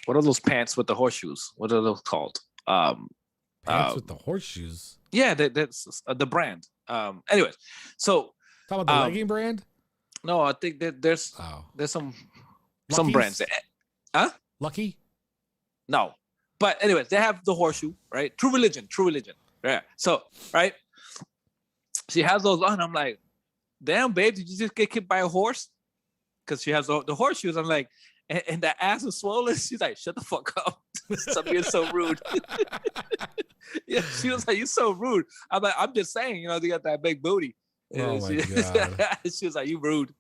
what are those pants with the horseshoes? What are those called? Pants with the horseshoes. Yeah, that's the brand. Anyways, so talking about the legging brand. No, I think that there's some Lucky's? brands. Huh? Lucky? No, but anyways, they have the horseshoe, right? True Religion. Yeah. So right, she has those on. I'm like, damn, babe, did you just get kicked by a horse? Because she has the horseshoes. I'm like, and the ass is swollen. She's like, shut the fuck up. Stop being so rude. Yeah, she was like, you're so rude. I'm like, I'm just saying, they got that big booty. Oh my God. She was like, you rude.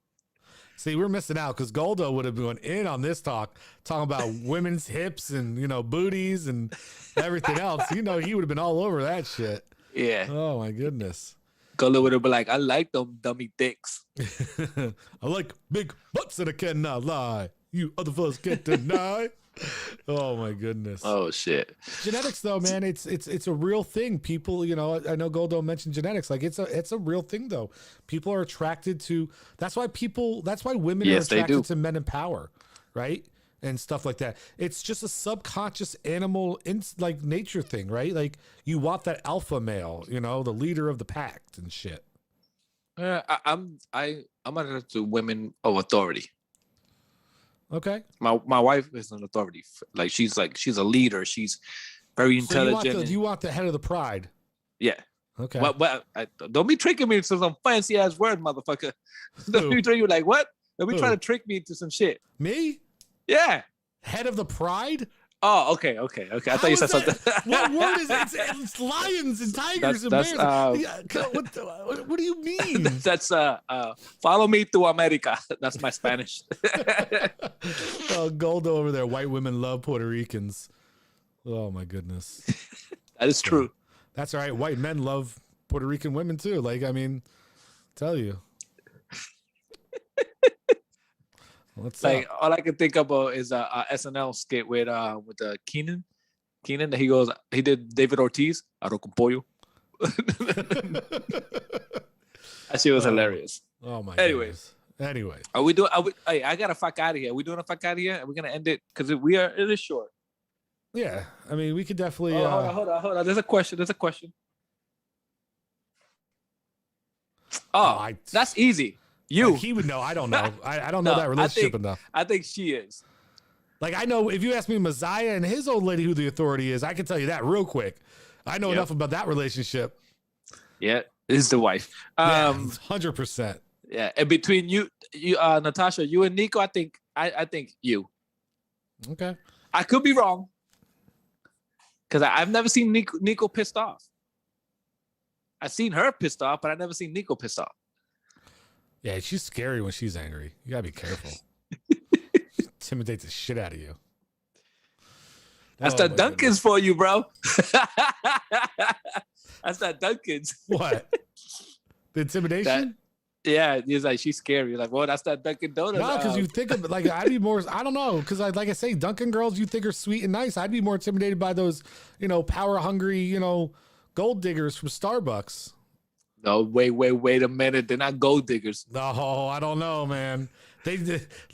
See, we're missing out because Goldo would have been in on this talking about women's hips and, booties and everything else. He would have been all over that shit. Yeah. Oh my goodness. Goldo would have been like, I like them dummy dicks. I like big butts that I cannot lie. You other fellas can't deny. Oh my goodness. Oh shit. Genetics though, man, it's a real thing. People, I know Goldo mentioned genetics. Like it's a real thing though. People are attracted to that's why women are attracted to men in power, right? And stuff like that. It's just a subconscious animal like nature thing, right? Like you want that alpha male, the leader of the pack and shit. Yeah, I'm attracted to women of authority. Okay. My wife is an authority. Like she's a leader. She's very intelligent. So you want the head of the pride. Yeah. Okay. But don't be tricking me into some fancy ass word, motherfucker. Don't be tricking you like what? Don't be trying to trick me into some shit. Me? Yeah. Head of the pride? Oh, okay. I thought you said something. What word is it? It's lions and tigers and bears. What do you mean? That's follow me to America. That's my Spanish. Oh, Goldo over there. White women love Puerto Ricans. Oh my goodness. That is true. That's all right. White men love Puerto Rican women too. Like, I mean, tell you. All I can think about is a SNL skit with Keenan that he did David Ortiz, Arroz con pollo. That shit was hilarious. Oh my. Anyways, are we doing? Hey, I gotta fuck out of here. Are we doing a fuck out of here? Are we gonna end it? Because it is short. Yeah, I mean, we could definitely. Hold on. There's a question. Oh, that's easy. He would know. I don't know. I don't know that relationship enough. I think she is. Like, I know if you ask me Messiah and his old lady who the authority is, I can tell you that real quick. I know enough about that relationship. Yeah, is the wife. 100%. Yeah, and between you, Natasha, you and Nico, I think you. Okay. I could be wrong because I've never seen Nico pissed off. I've seen her pissed off, but I've never seen Nico pissed off. Yeah, she's scary when she's angry. You gotta be careful. Intimidates the shit out of you. That's the Dunkins for you, bro. That's that Dunkins. What? The intimidation? He's like, she's scary. You're like, well, that's that Dunkin' Donuts. No, because you think of like I'd be more. I don't know, because like I say, Dunkin' girls you think are sweet and nice. I'd be more intimidated by those, power hungry, gold diggers from Starbucks. No, wait a minute. They're not gold diggers. No, I don't know, man.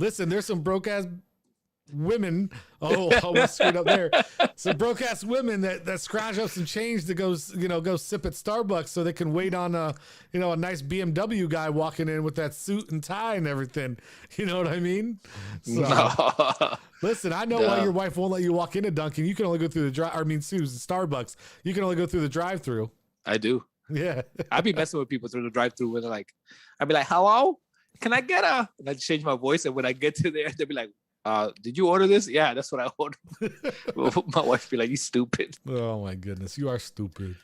Listen, there's some broke ass women. Oh, I almost screwed up there. Some broke ass women that scratch up some change to go sip at Starbucks so they can wait on a nice BMW guy walking in with that suit and tie and everything. You know what I mean? So, no. Listen, I know why your wife won't let you walk into Dunkin'. You can only go through the Starbucks. You can only go through the drive-through. I do. Yeah. I'd be messing with people through the drive-thru where they're like, I'd be like, hello? Can I get a? And I'd change my voice. And when I get to there, they'd be like, did you order this? Yeah, that's what I ordered. My wife be like, you stupid. Oh my goodness. You are stupid.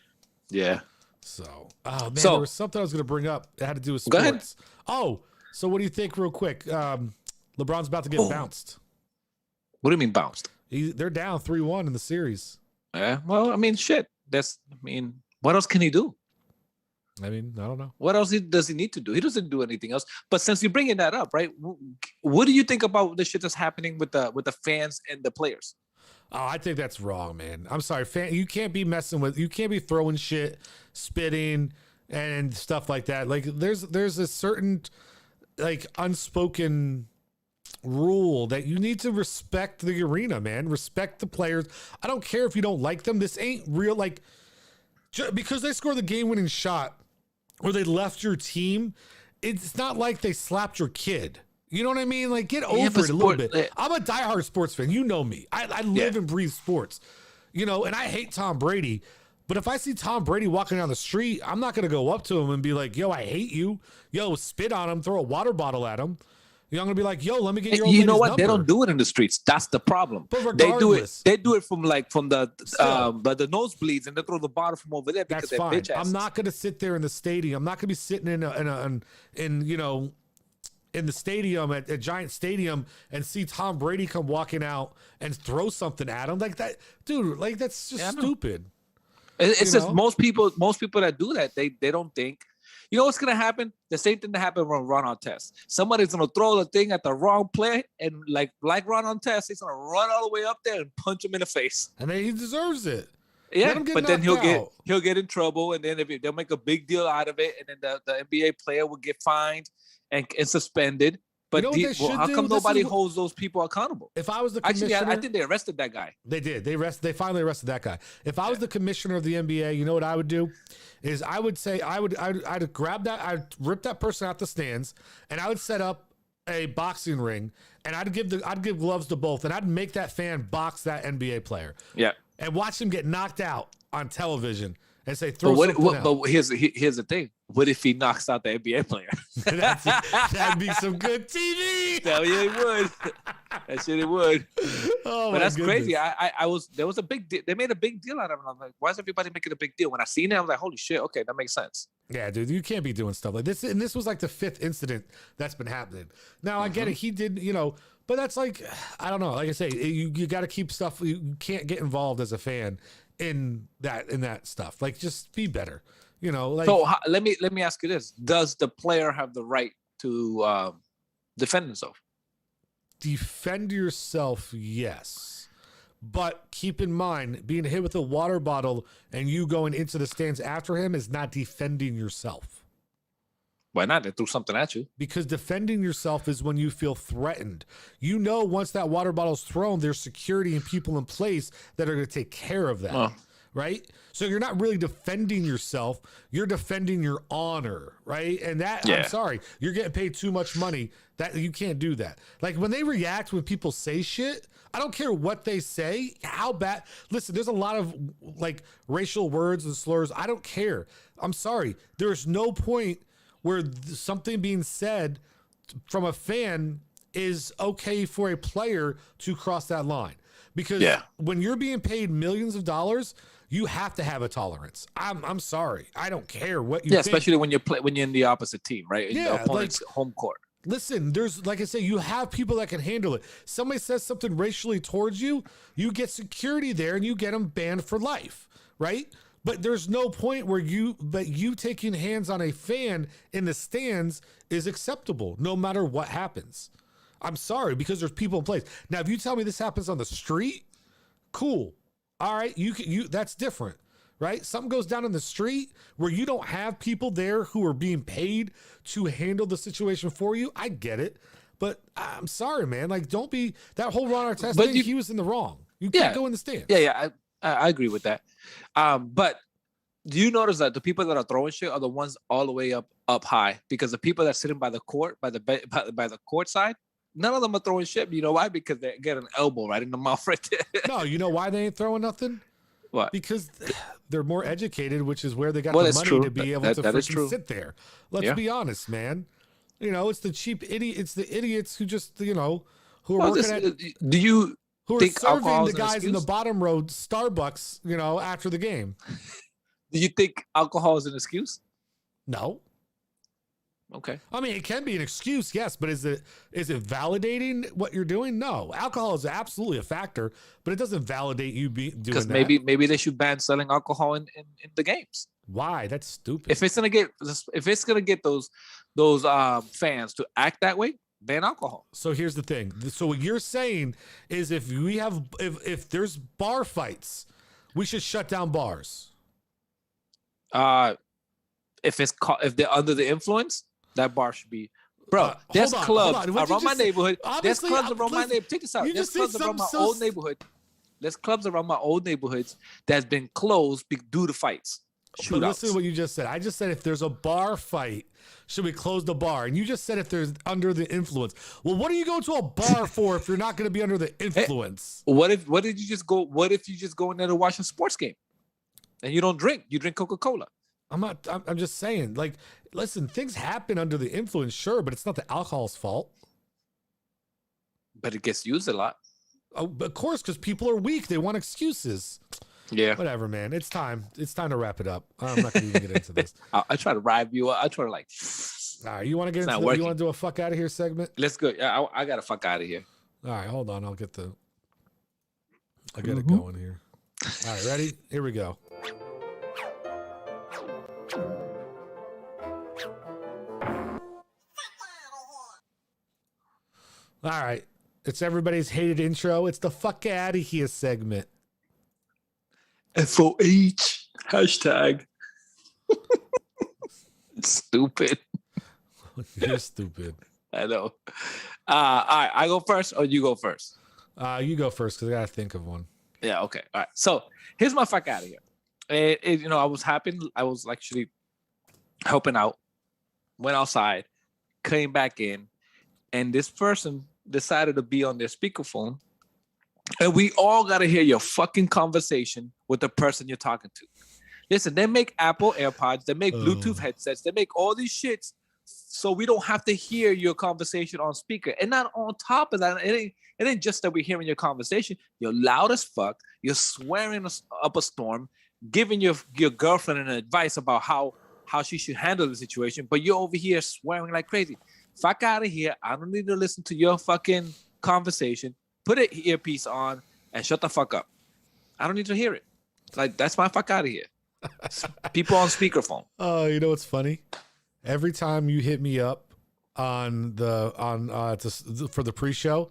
Yeah. So, there was something I was going to bring up. It had to do with sports. Go ahead. Oh, so what do you think real quick? LeBron's about to get bounced. What do you mean bounced? They're down 3-1 in the series. Yeah. Well, I mean, shit. What else can he do? I mean, I don't know. What else does he need to do? He doesn't do anything else. But since you're bringing that up, right? What do you think about the shit that's happening with the fans and the players? Oh, I think that's wrong, man. I'm sorry, you can't be you can't be throwing shit, spitting, and stuff like that. Like there's a certain like unspoken rule that you need to respect the arena, man. Respect the players. I don't care if you don't like them. This ain't real. Like because they scored the game-winning shot or they left your team, it's not like they slapped your kid. You know what I mean? Like, get over it a little bit. I'm a diehard sports fan. You know me. I live and breathe sports. You know, and I hate Tom Brady. But if I see Tom Brady walking down the street, I'm not going to go up to him and be like, yo, I hate you. Yo, spit on him, throw a water bottle at him. You know, I'm going to be like, yo, let me get your old You know what? number. They don't do it in the streets. That's the problem. But regardless, they do it from the nosebleeds, and they throw the bottle from over there because they're bitch asses. I'm not going to sit there in the stadium. I'm not going to be sitting in the stadium at Giant Stadium and see Tom Brady come walking out and throw something at him like that, dude. Like that's just stupid. It's just most people that do that, they don't think. You know what's gonna happen? The same thing that happened when Ron Artest. Somebody's gonna throw the thing at the wrong play, and like Ron Artest, he's gonna run all the way up there and punch him in the face. And then he deserves it. Yeah, but then he'll get in trouble, and then they'll make a big deal out of it, and then the NBA player will get fined and suspended. But how come nobody holds those people accountable? If I was the commissioner, I think they arrested that guy. They did. They finally arrested that guy. If I was the commissioner of the NBA, you know what I would do? Is I would say I'd grab that, I'd rip that person out the stands, and I would set up a boxing ring, and I'd give gloves to both, and I'd make that fan box that NBA player. Yeah. And watch him get knocked out on television and say, but here's the thing. What if he knocks out the NBA player? That'd be some good TV. Hell yeah, it would. That shit, it would. Oh, but that's crazy. There was a big deal. They made a big deal out of it. I'm like, why is everybody making a big deal? When I seen it, I was like, holy shit, okay, that makes sense. Yeah, dude, you can't be doing stuff like this. And this was like the 5th incident that's been happening. Now, I get it. He did, but that's like, I don't know. Like I say, you got to keep stuff. You can't get involved as a fan in that stuff. Like, just be better. So let me ask you this: does the player have the right to defend himself? Defend yourself, yes, but keep in mind, being hit with a water bottle and you going into the stands after him is not defending yourself. Why not? They threw something at you. Because defending yourself is when you feel threatened. Once that water bottle's thrown, there's security and people in place that are going to take care of that. Right? So you're not really defending yourself. You're defending your honor, right? And that, I'm sorry, you're getting paid too much money that you can't do that. Like when they react when people say shit, I don't care what they say, how bad. Listen, there's a lot of like racial words and slurs. I don't care. I'm sorry. There's no point where something being said from a fan is okay for a player to cross that line. Because when you're being paid millions of dollars, you have to have a tolerance. I'm sorry. I don't care what you think. Especially when you're in the opposite team, right? In the opponent's home court. Listen, there's, like I say, you have people that can handle it. Somebody says something racially towards you, you get security there and you get them banned for life, right? But there's no point where you taking hands on a fan in the stands is acceptable, no matter what happens. I'm sorry, because there's people in place. Now, if you tell me this happens on the street, cool. All right, that's different, right? Something goes down in the street where you don't have people there who are being paid to handle the situation for you. I get it, but I'm sorry, man. Like, don't be that whole Ron Artest thing. He was in the wrong. You can't go in the stands. Yeah, I agree with that. But do you notice that the people that are throwing shit are the ones all the way up high? Because the people that are sitting by the court, by the court side, none of them are throwing shit. You know why? Because they get an elbow right in the mouth right there. No, you know why they ain't throwing nothing? What? Because they're more educated, which is where they got the money to be able to freaking sit there. Let's be honest, man. It's the cheap idiot. It's the idiots who just, who are working who are serving the guys in the bottom row Starbucks, after the game. Do you think alcohol is an excuse? No. Okay. I mean, it can be an excuse, yes, but is it validating what you're doing? No. Alcohol is absolutely a factor, but it doesn't validate you doing that. Because maybe they should ban selling alcohol in the games. Why? That's stupid. If it's gonna get those fans to act that way, ban alcohol. So here's the thing. So what you're saying is if there's bar fights, we should shut down bars. If they're under the influence, that bar should be. Bro, there's clubs around my neighborhood. There's clubs around my neighborhood. Check this out. There's clubs around my old neighborhood. There's clubs around my old neighborhoods that's been closed due to fights. But listen to what you just said. I just said if there's a bar fight, should we close the bar? And you just said if there's under the influence. Well, what are you going to a bar for if you're not going to be under the influence? Hey, what if you just go in there to watch a sports game and you don't drink? You drink Coca-Cola. I'm just saying, like, listen, things happen under the influence, sure, but it's not the alcohol's fault. But it gets used a lot. Oh, of course, because people are weak. They want excuses. Yeah. Whatever, man. It's time. It's time to wrap it up. I'm not going to even get into this. I try to ride you up. I try to like. All right, you want to get into you want to do a fuck out of here segment? Let's go. I got to fuck out of here. All right, hold on. I'll get it going here. All right, ready? Here we go. All right. It's everybody's hated intro. It's the fuck out of here segment. FOH hashtag. Stupid. You're stupid. I know. All right, I go first or you go first? You go first because I gotta think of one. Yeah, okay. All right. So here's my fuck out of here. I was happy. I was actually helping out, went outside, came back in, and this person decided to be on their speakerphone. And we all got to hear your fucking conversation with the person you're talking to. Listen, they make Apple AirPods, they make Bluetooth headsets, they make all these shits so we don't have to hear your conversation on speaker. And not on top of that, it ain't just that we're hearing your conversation. You're loud as fuck. You're swearing up a storm, giving your girlfriend an advice about how she should handle the situation, but you're over here swearing like crazy. Fuck out of here. I don't need to listen to your fucking conversation. Put an earpiece on and shut the fuck up. I don't need to hear it. Like, that's my fuck out of here. People on speakerphone. Oh, you know what's funny? Every time you hit me up for the pre-show,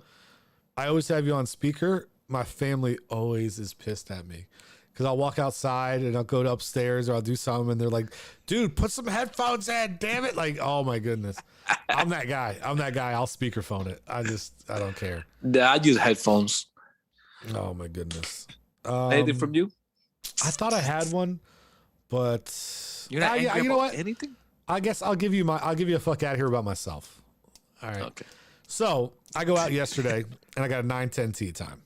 I always have you on speaker. My family always is pissed at me because I'll walk outside and I'll go upstairs or I'll do something and they're like, dude, put some headphones in, damn it. Like, oh my goodness. I'm that guy. I'll speakerphone it. I don't care. Yeah, I use headphones. Oh my goodness. Anything from you? I thought I had one, but you're not angry you know about what? Anything? I guess I'll give you a fuck out here about myself. All right. Okay. So I go out yesterday and I got a 9:10 tee time,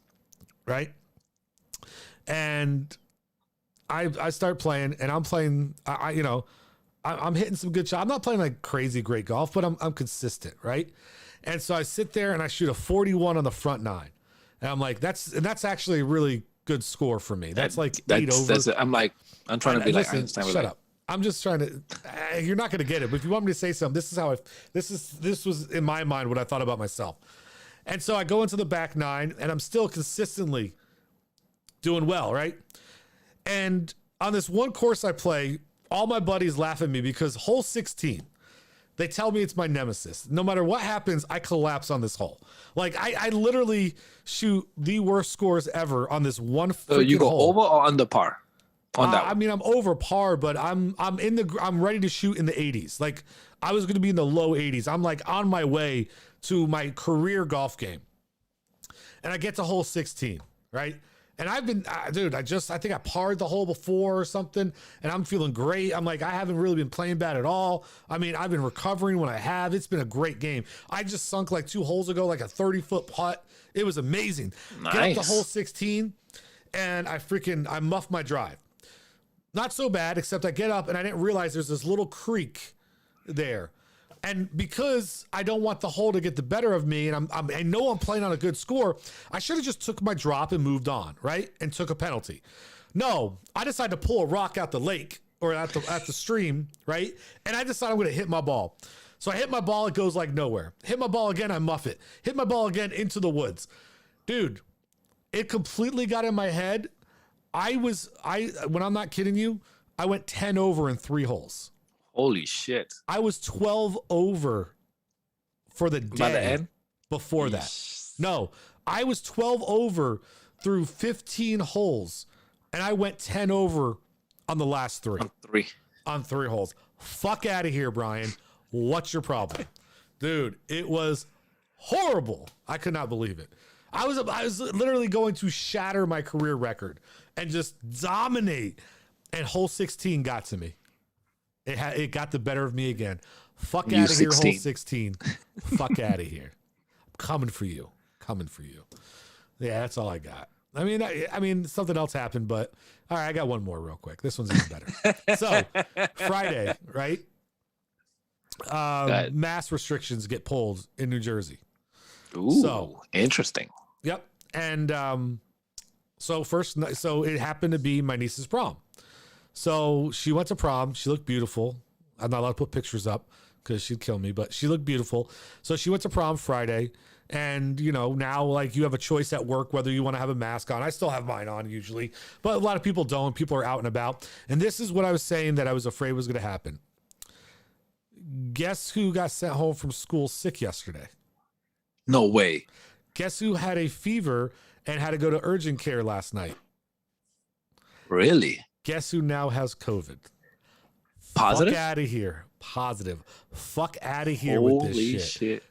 right? And I start playing and I'm playing. I'm hitting some good shots. I'm not playing like crazy great golf, but I'm consistent, right? And so I sit there and I shoot a 41 on the front nine, and I'm like, that's actually a really good score for me. That's like 8 over. I'm trying to be like, listen, shut up. I'm just trying to. You're not going to get it, but if you want me to say something, this was in my mind what I thought about myself. And so I go into the back nine, and I'm still consistently doing well, right? And on this one course I play, all my buddies laugh at me because hole 16, they tell me it's my nemesis. No matter what happens, I collapse on this hole. Like I literally shoot the worst scores ever on this one. So you go hole. over or under par? On that I mean, I'm over par, but I'm ready to shoot in the 80s. Like I was going to be in the low 80s. I'm like on my way to my career golf game, and I get to hole 16, right? And I've been, dude, I think I parred the hole before or something, and I'm feeling great. I'm like, I haven't really been playing bad at all. I mean, I've been recovering when I have. It's been a great game. I just sunk like 2 holes ago, like a 30-foot putt. It was amazing. Nice. Get up to hole 16, and I muff my drive. Not so bad, except I get up, and I didn't realize there's this little creek there. And because I don't want the hole to get the better of me, and I know I'm playing on a good score, I should have just took my drop and moved on, right? And took a penalty. No, I decided to pull a rock out the lake or at the stream, right? And I decided I'm going to hit my ball. So I hit my ball, it goes like nowhere. Hit my ball again, I muff it. Hit my ball again into the woods. Dude, it completely got in my head. When I'm not kidding you, I went 10 over in 3 holes. Holy shit. I was 12 over for the By the day end? before that. No, I was 12 over through 15 holes, and I went 10 over on the last 3. On 3 holes. Fuck out of here, Brian. What's your problem? Dude, it was horrible. I could not believe it. I was literally going to shatter my career record and just dominate. And hole 16 got to me. It got the better of me again. Fuck out of here, hole 16. Fuck out of here. I'm coming for you. Coming for you. Yeah, that's all I got. I mean, something else happened, but all right, I got one more real quick. This one's even better. So, Friday, right? Mass restrictions get pulled in New Jersey. Ooh, so interesting. Yep. And so it happened to be my niece's prom. So she went to prom. She looked beautiful. I'm not allowed to put pictures up because she'd kill me, but she looked beautiful. So she went to prom Friday. And, you know, now like you have a choice at work whether you want to have a mask on. I still have mine on usually, but a lot of people don't. People are out and about. And this is what I was saying that I was afraid was going to happen. Guess who got sent home from school sick yesterday? No way. Guess who had a fever and had to go to urgent care last night? Really? Guess who now has COVID? Positive? Fuck out of here. Positive. Fuck out of here with this shit.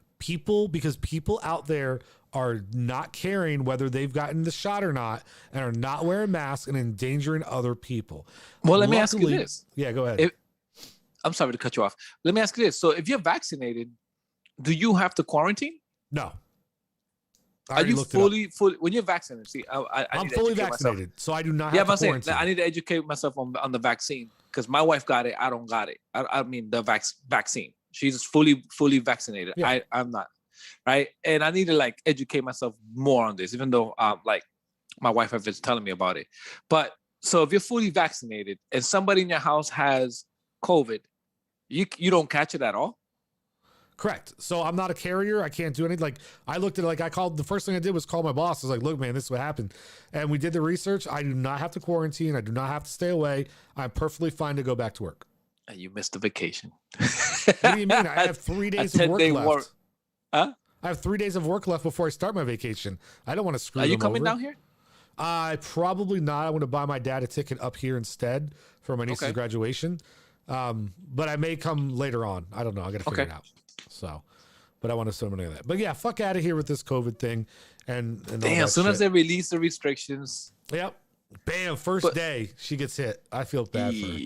Because people out there are not caring whether they've gotten the shot or not and are not wearing masks and endangering other people. Well, let me ask you this. Yeah, go ahead. I'm sorry to cut you off. Let me ask you this. So if you're vaccinated, do you have to quarantine? No. Are you fully, when you're vaccinated? See, I'm fully vaccinated, so I do not have to quarantine. I need to educate myself on the vaccine because my wife got it. I don't got it. I mean, the vaccine. She's fully vaccinated. Yeah. I'm not, right? And I need to like educate myself more on this, even though like my wife has been telling me about it. But so if you're fully vaccinated and somebody in your house has COVID, you don't catch it at all? Correct. So I'm not a carrier. I can't do anything. Like I looked at it, like the first thing I did was call my boss. I was like, look, man, this is what happened. And we did the research. I do not have to quarantine. I do not have to stay away. I'm perfectly fine to go back to work. You missed the vacation. What do you mean? I have 3 days of work left. Huh? I have 3 days of work left before I start my vacation. I don't want to screw them over. Are you coming down here? Probably not. I want to buy my dad a ticket up here instead for my niece's graduation. But I may come later on. I don't know. I got to figure it out. So, but I want to send money on that. But yeah, fuck out of here with this COVID thing. And damn, as soon as they release the restrictions. Yep. Bam, first day she gets hit. I feel bad for her.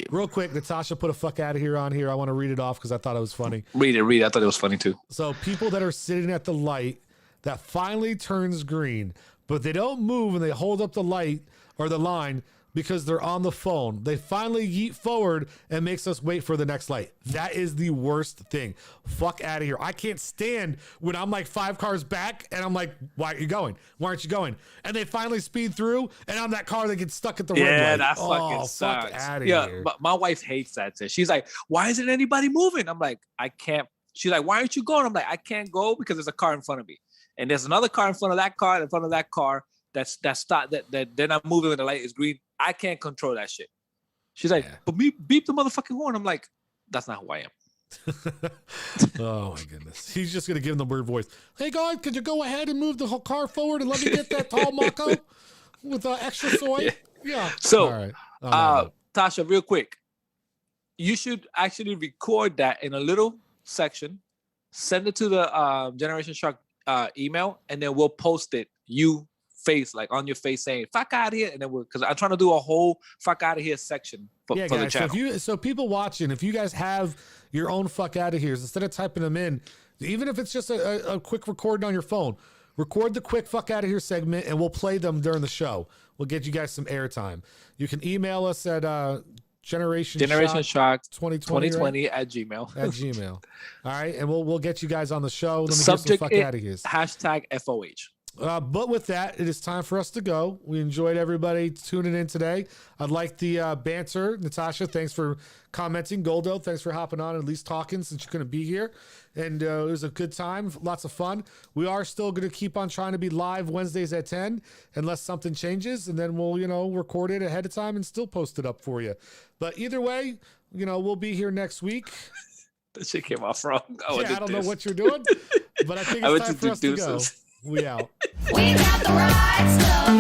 Real quick, Natasha put a fuck out of here on here. I want to read it off because I thought it was funny. Read it. I thought it was funny too. So people that are sitting at the light that finally turns green, but they don't move and they hold up the light or the line because they're on the phone. They finally yeet forward and makes us wait for the next light. That is the worst thing. Fuck out of here. I can't stand when I'm like 5 cars back and I'm like, why are you going? Why aren't you going? And they finally speed through and I'm that car that gets stuck at the red light. Yeah, that fucking sucks. Fuck out of here. But my wife hates that. She's like, why isn't anybody moving? I'm like, I can't. She's like, why aren't you going? I'm like, I can't go because there's a car in front of me. And there's another car in front of that car, in front of that car that they're not moving when the light is green. I can't control that shit. She's like, but me beep the motherfucking horn. I'm like, that's not who I am. Oh my goodness. He's just gonna give him the weird voice. Hey guys, could you go ahead and move the whole car forward and let me get that tall Mako with extra soy? Yeah. So, all right. Tasha, real quick, you should actually record that in a little section, send it to the Generation Shark email, and then we'll post it. You face like on your face saying "fuck out of here," and then because I'm trying to do a whole "fuck out of here" section for guys, the channel. So people watching, if you guys have your own "fuck out of here's," instead of typing them in, even if it's just a quick recording on your phone, record the quick "fuck out of here" segment, and we'll play them during the show. We'll get you guys some airtime. You can email us at Generation Shock 2020 right? at Gmail. All right, and we'll get you guys on the show. Let me Subject get some fuck out of here. #FOH. But with that, it is time for us to go. We enjoyed everybody tuning in today. I'd like the banter. Natasha, thanks for commenting. Goldo, thanks for hopping on and at least talking since you couldn't be here. And it was a good time, lots of fun. We are still going to keep on trying to be live Wednesdays at 10 unless something changes. And then we'll, record it ahead of time and still post it up for you. But either way, we'll be here next week. That shit came off wrong. I don't know what you're doing, but I think I it's went time to for us to go. deuces. We out. We got the right stuff.